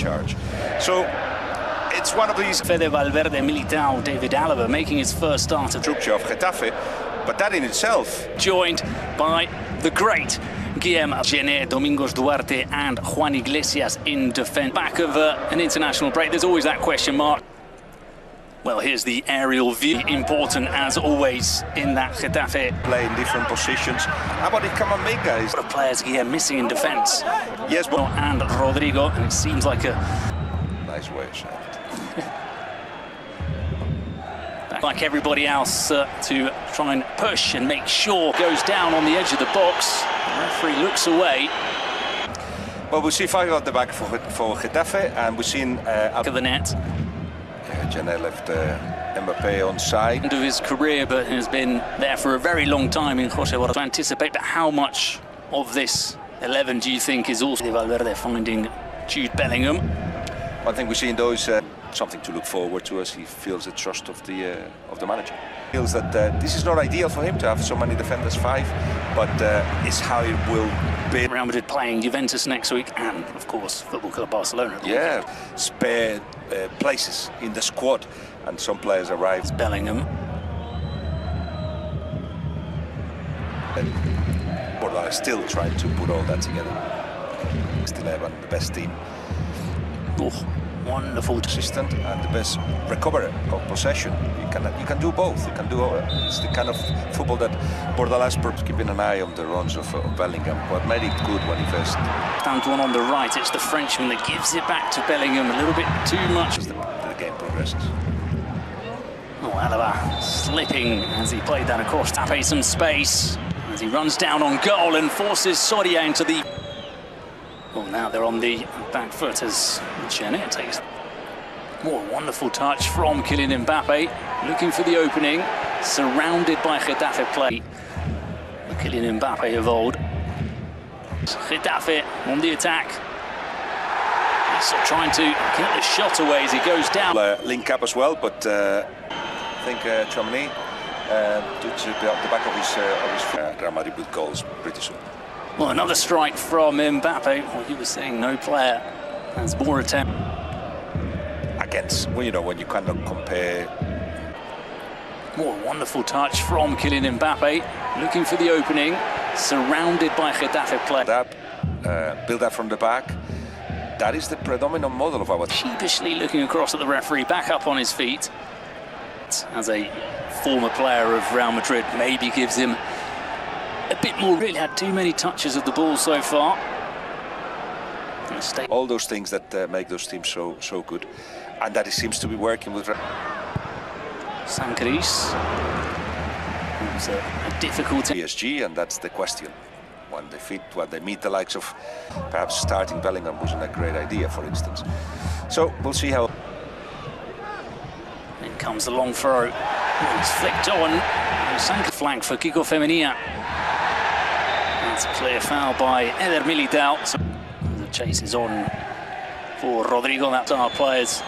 charge. So it's one of these. Fede Valverde, Militao, David Alaba making his first start of Getafe, but that in itself. Joined by the great Guillem Gené, Domingos Duarte and Juan Iglesias in defence. Back of an international break, there's always that question mark. Well, here's the aerial view, important as always in that Getafe. Play in different positions. How about Camavinga? A lot of players here missing in defence. Yes, but and Rodrigo, and it seems like a nice way of saying it. Like everybody else to try and push and make sure goes down on the edge of the box. The referee looks away. Well, we see 5 at the back for Getafe, and we've seen out of the net. Gené left Mbappé on side. End of his career, but has been there for a very long time in Jose. What to anticipate, but how much of this 11 do you think is also Valverde finding Jude Bellingham? I think we've seen those something to look forward to as he feels the trust of the manager. Feels that this is not ideal for him to have so many defenders, 5, but it's how it will be. Real Madrid playing Juventus next week, and of course Football Club Barcelona. Yeah, spare places in the squad, and some players arrive. Bellingham. But are still trying to put all that together. Still have the best team. Oh, wonderful assistant and the best recovery of possession. You can do both. You can do it's the kind of football that Bordalas perhaps keeping an eye on the runs of Bellingham. What made it good when he first. Antoine on the right. It's the Frenchman that gives it back to Bellingham a little bit too much as the game progresses. Oh, Alaba slipping as he played that across. Tape some space as he runs down on goal and forces Soria into the. Well, now they're on the back foot as Gené takes. What a wonderful touch from Kylian Mbappe, looking for the opening, surrounded by Getafe play. The Kylian Mbappe of old. Getafe on the attack. He's trying to get the shot away as he goes down. Link up as well, but I think Chouameni to the back of his Real Madrid with goals pretty soon. Well, another strike from Mbappe. Well, he was saying no player has more attempt. Against, well, you know, when you cannot compare. What a wonderful touch from Kylian Mbappe, looking for the opening, surrounded by Getafe play. Build that from the back. That is the predominant model of our. Sheepishly looking across at the referee, back up on his feet. As a former player of Real Madrid, maybe gives him a bit more. Really had too many touches of the ball so far. All those things that make those teams so good, and that it seems to be working with. Sancris. It was a difficult PSG, and that's the question. When they meet the likes of perhaps starting Bellingham wasn't a great idea, for instance. So we'll see how. In comes the long throw. It's flicked on. Sancris flank for Kiko Femenia. That's a clear foul by Eder Militao. So the chase is on for Rodrigo. That's our players.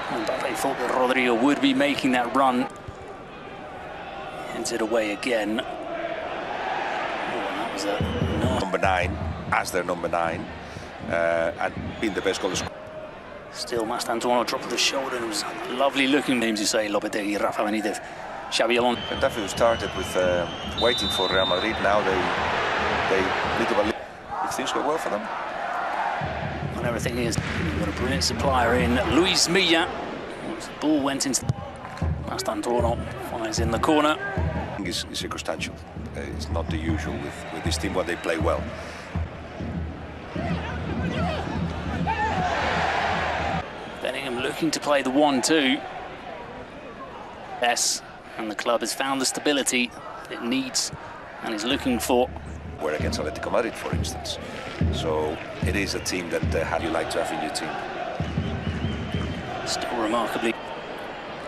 Mbappe thought that Rodrigo would be making that run. Heads it away again. That was a number 9 as their number 9 and being the best goal scorer. Still Mastantuono drop of the shoulder. It was lovely looking names, you say, Lopetegui, Rafa Benitez, Xabi Alonso. Getafe started with waiting for Real Madrid. Now they little by little, if things go well for them. And everything is. You've got a brilliant supplier in Luis Milla. The ball went into Mastantuono, finds in the corner. It's circumstantial. It's not the usual with this team when they play well. Bellingham looking to play the 1-2. Yes, and the club has found the stability it needs and is looking for. Where against Atletico Madrid, for instance. So it is a team that how you like to have in your team. Still remarkably.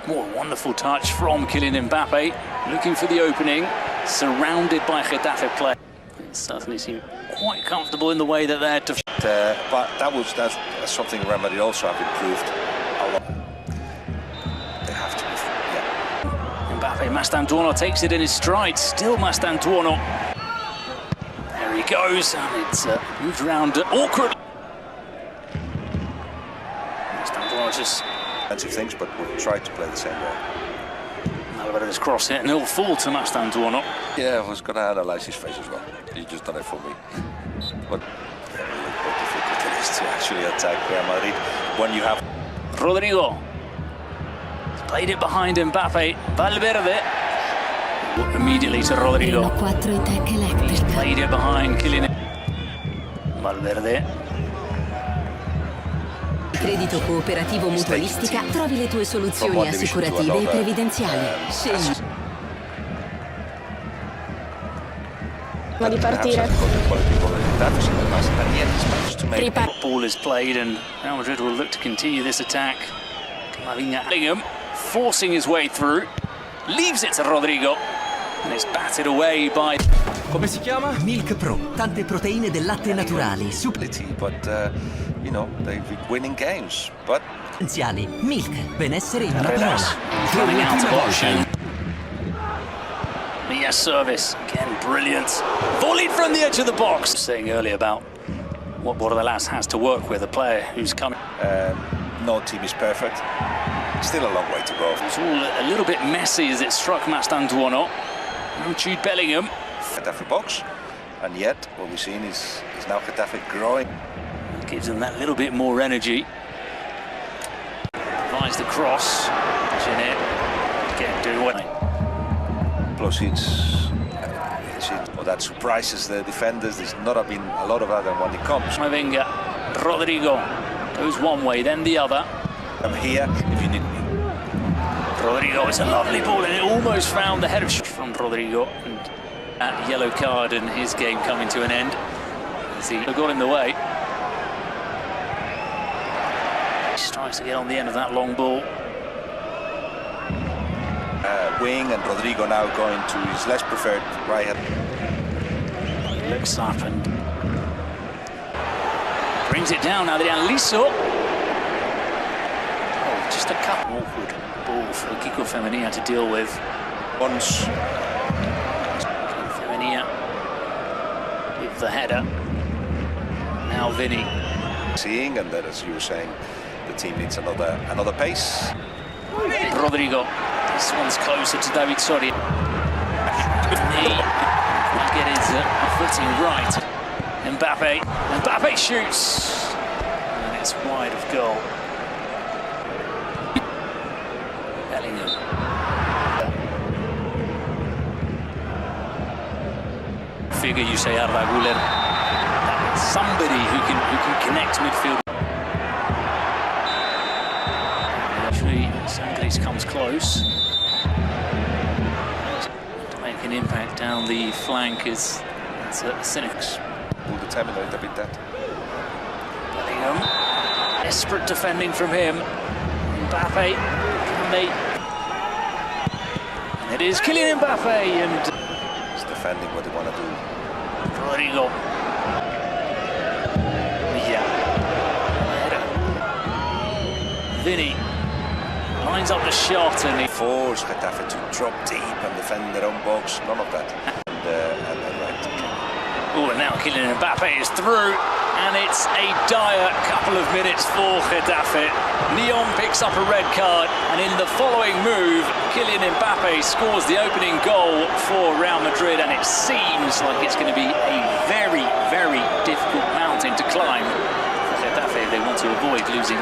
What a wonderful touch from Kylian Mbappe, looking for the opening, surrounded by Getafe play. It certainly seemed quite comfortable in the way that they're. But that's something Real Madrid also have improved a lot. They have to. Yeah. Mbappe, Mastantuono takes it in his stride. Still Mastantuono. There he goes, and it's moved around awkward. cautious. Fancy things, but we'll try to play the same way. Alvarez cross it and it'll fall to Mastantuono. Yeah, I was going to analyze his face as well. He just done it for me. But how difficult it is to actually attack Real Madrid when you have... Rodrigo. He's played it behind Mbappe. Valverde. Immediately to Rodrigo. He's played it behind Kylian. Valverde. Credito Cooperativo Mutualistica, trovi le tue soluzioni assicurative e previdenziali. Scegli. Ma di partire. Ball is played and Real Madrid will look to continue this attack. Bellingham forcing his way through, leaves it to Rodrigo and it's batted away by... Come si chiama? Milk Pro, tante proteine del latte naturali, But you know, they've been winning games. But essenziali. Milk, benessere in una parola. Coming out of option. Yes, service again, brilliant. Volleyed from the edge of the box. Saying earlier about what Bordalas has to work with, a player who's coming. no team is perfect. Still a long way to go. It's all a little bit messy as it struck Mastantuono. No Jude Bellingham. Getafe box, and yet what we've seen is now Getafe growing. Gives them that little bit more energy. Provides the cross. Jeanette again doing what? Plus well, that surprises the defenders. There's not been a lot of that when it comes. Mavinga, Rodrigo goes one way, then the other. I'm here if you need me. Rodrigo, it's a lovely ball and it almost found the head of from Rodrigo. And that yellow card and his game coming to an end as he got in the way. He tries to get on the end of that long ball. Wing and Rodrigo now going to his less preferred right hand. He looks up and brings it down. Adrian Liso. Oh, just a couple awkward ball for Kiko Femenia to deal with. Once Femenia with the header. Now Vinny. Seeing, and that, as you were saying, the team needs another pace. Rodrigo. This one's closer to David Soria. Knee. Can't get his footing right. Mbappe shoots. And it's wide of goal. Bellingham. Figure, you say, Arda Güler. Somebody who can connect midfield. Actually, Sangris comes close. To make an impact down the flank is Cynics. Will determine a little bit that. Bellingham. Desperate defending from him. Mbappe. Can they? And it is Kylian Mbappe and He's defending what they want to do. Rodrigo. Yeah. Vinny lines up the shot and he Force Getafe to drop deep and defend their own box. None of that. And right. oh, and now Kylian Mbappe is through, and it's a dire couple of minutes for Getafe. Neon picks up a red card, and in the following move, Kylian Mbappe scores the opening goal for Real Madrid, and it seems like it's going to be a very, very difficult mountain to climb for Getafe if they want to avoid losing.